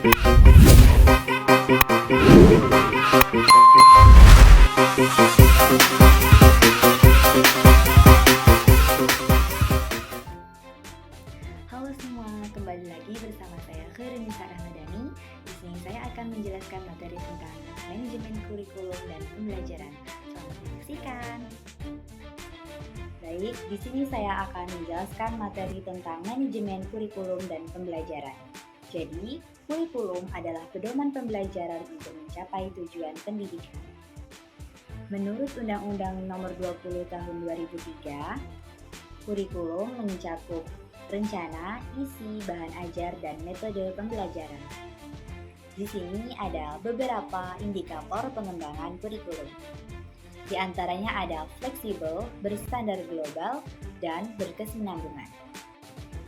Halo semua, kembali lagi bersama saya Khairunisa Ahmadani. Di sini saya akan menjelaskan materi tentang manajemen kurikulum dan pembelajaran. Selamat menyaksikan. Baik, di sini saya akan menjelaskan materi tentang manajemen kurikulum dan pembelajaran. Jadi, kurikulum adalah pedoman pembelajaran untuk mencapai tujuan pendidikan. Menurut Undang-Undang Nomor 20 Tahun 2003, kurikulum mencakup rencana, isi, bahan ajar, dan metode pembelajaran. Di sini ada beberapa indikator pengembangan kurikulum. Di antaranya ada fleksibel, berstandar global, dan berkesinambungan.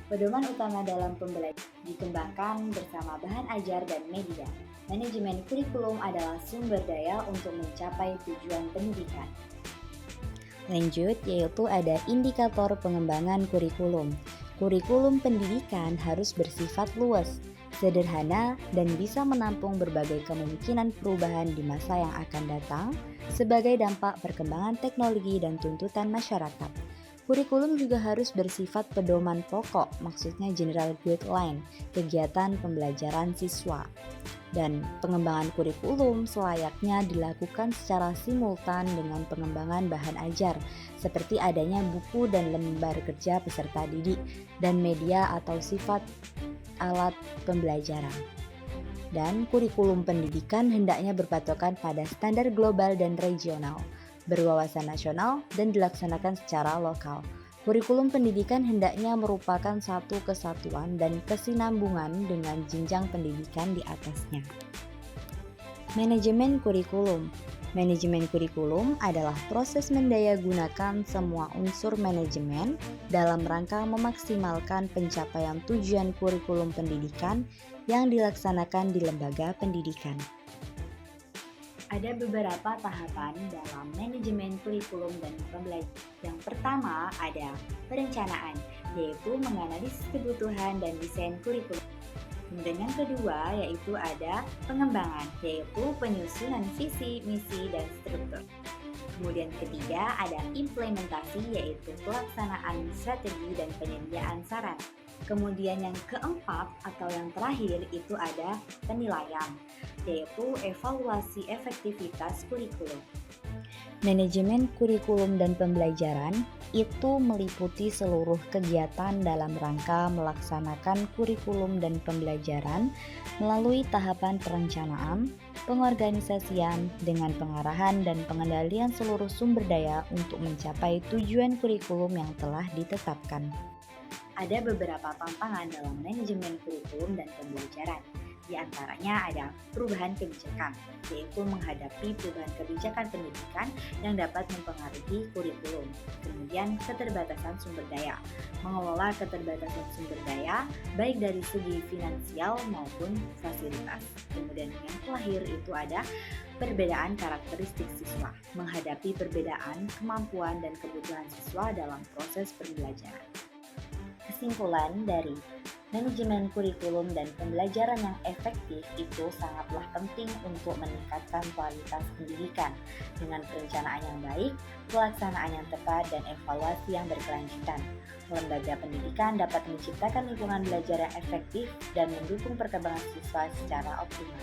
Pedoman utama dalam pembelajaran dikembangkan bersama bahan ajar dan media. Manajemen kurikulum adalah sumber daya untuk mencapai tujuan pendidikan. Lanjut, yaitu ada indikator pengembangan kurikulum. Kurikulum pendidikan harus bersifat luas, sederhana, dan bisa menampung berbagai kemungkinan perubahan di masa yang akan datang sebagai dampak perkembangan teknologi dan tuntutan masyarakat. Kurikulum juga harus bersifat pedoman pokok, maksudnya general guideline, kegiatan pembelajaran siswa. Dan pengembangan kurikulum selayaknya dilakukan secara simultan dengan pengembangan bahan ajar, seperti adanya buku dan lembar kerja peserta didik, dan media atau sifat alat pembelajaran. Dan kurikulum pendidikan hendaknya berpatokan pada standar global dan regional, berwawasan nasional, dan dilaksanakan secara lokal. Kurikulum pendidikan hendaknya merupakan satu kesatuan dan kesinambungan dengan jenjang pendidikan di atasnya. Manajemen kurikulum. Manajemen kurikulum adalah proses mendayagunakan semua unsur manajemen dalam rangka memaksimalkan pencapaian tujuan kurikulum pendidikan yang dilaksanakan di lembaga pendidikan. Ada beberapa tahapan dalam manajemen kurikulum dan pembelajaran. Yang pertama ada perencanaan, yaitu menganalisis kebutuhan dan desain kurikulum. Kemudian yang kedua yaitu ada pengembangan, yaitu penyusunan visi, misi, dan struktur. Kemudian ketiga ada implementasi, yaitu pelaksanaan strategi dan penyediaan saran. Kemudian yang keempat atau yang terakhir itu ada penilaian, yaitu evaluasi efektivitas kurikulum. Manajemen kurikulum dan pembelajaran itu meliputi seluruh kegiatan dalam rangka melaksanakan kurikulum dan pembelajaran melalui tahapan perencanaan, pengorganisasian dengan pengarahan dan pengendalian seluruh sumber daya untuk mencapai tujuan kurikulum yang telah ditetapkan. Ada beberapa tantangan dalam manajemen kurikulum dan pembelajaran. Di antaranya ada perubahan kebijakan, yaitu menghadapi perubahan kebijakan pendidikan yang dapat mempengaruhi kurikulum. Kemudian keterbatasan sumber daya, mengelola keterbatasan sumber daya baik dari segi finansial maupun fasilitas. Kemudian yang terakhir itu ada perbedaan karakteristik siswa, menghadapi perbedaan kemampuan dan kebutuhan siswa dalam proses pembelajaran. Kesimpulan dari manajemen kurikulum dan pembelajaran yang efektif itu sangatlah penting untuk meningkatkan kualitas pendidikan dengan perencanaan yang baik, pelaksanaan yang tepat, dan evaluasi yang berkelanjutan. Lembaga pendidikan dapat menciptakan lingkungan belajar yang efektif dan mendukung perkembangan siswa secara optimal.